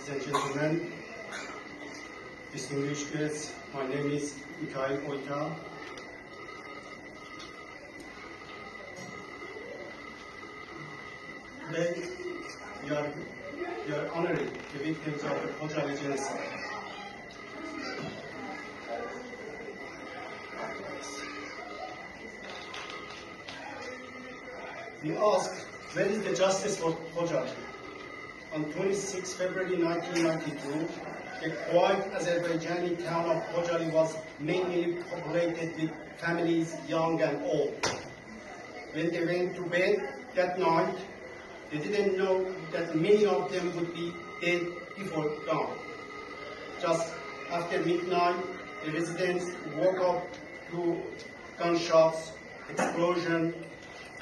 ladies and gentlemen, distinguished guests, my name is Oita. Today, we are honoring the victims of the خوجالی genocide. We ask, where is the justice for خوجالی? On 26 February 1992, the quiet Azerbaijani town of خوجالی was mainly populated with families young and old. When they went to bed that night, they didn't know that many of them would be dead before dawn. Just after midnight, the residents woke up to gunshots, explosion,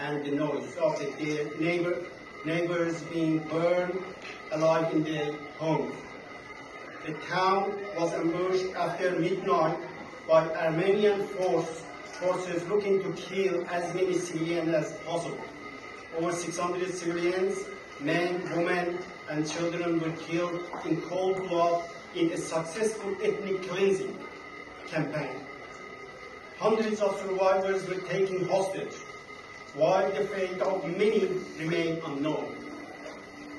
and the noise of their neighbors being burned alive in their homes. The town was ambushed after midnight by Armenian forces looking to kill as many civilians as possible. Over 600 civilians, men, women, and children were killed in cold blood in a successful ethnic cleansing campaign. Hundreds of survivors were taken hostage, while the fate of many remained unknown.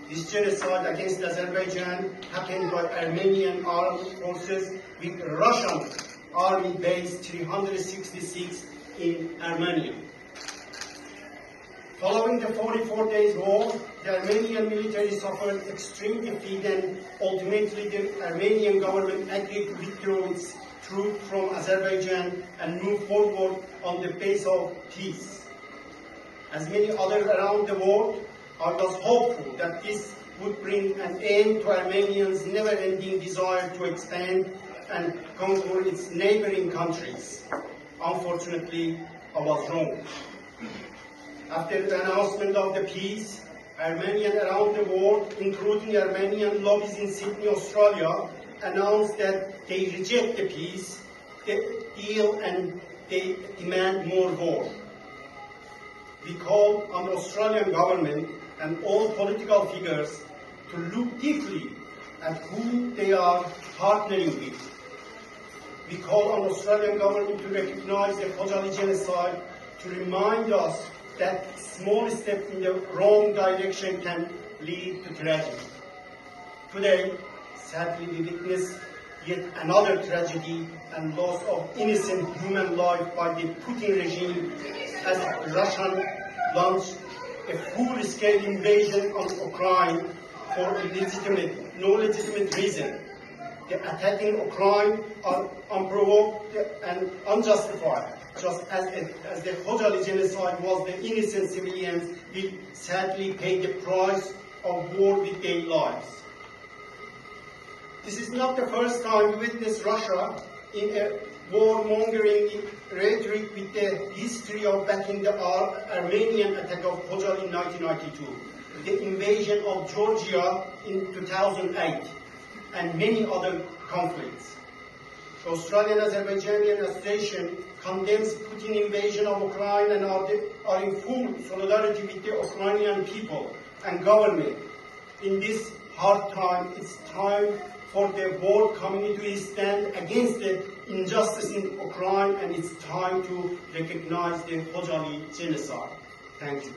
This genocide against Azerbaijan happened by Armenian armed forces with Russian army base 366 in Armenia. Following the 44 days war, the Armenian military suffered extreme defeat, and ultimately the Armenian government agreed to withdraw its troops from Azerbaijan and move forward on the base of peace. As many others around the world, I was hopeful that this would bring an end to Armenia's never-ending desire to expand and conquer its neighboring countries. Unfortunately, I was wrong. After the announcement of the peace, Armenians around the world, including Armenian lobbies in Sydney, Australia, announced that they reject the peace deal and they demand more war. We call on the Australian government and all political figures to look deeply at who they are partnering with. We call on the Australian government to recognize the خوجالی genocide, to remind us that small steps in the wrong direction can lead to tragedy. Today, sadly, we witness yet another tragedy and loss of innocent human life by the Putin regime as Russia launched a full-scale invasion on Ukraine for no legitimate reason. The attacks in Ukraine are unprovoked and unjustified, just as the خوجالی genocide was. The innocent civilians will sadly pay the price of war with their lives. This is not the first time we witness Russia in a warmongering rhetoric with the history of backing the Armenian attack of خوجaly in 1992, the invasion of Georgia in 2008, and many other conflicts. The Australian Azerbaijani Association condemns Putin's invasion of Ukraine and are in full solidarity with the Ukrainian people and government. In this hard time, it's time for the world community to stand against the injustice in Ukraine, and it's time to recognize the خوجaلی genocide. Thank you.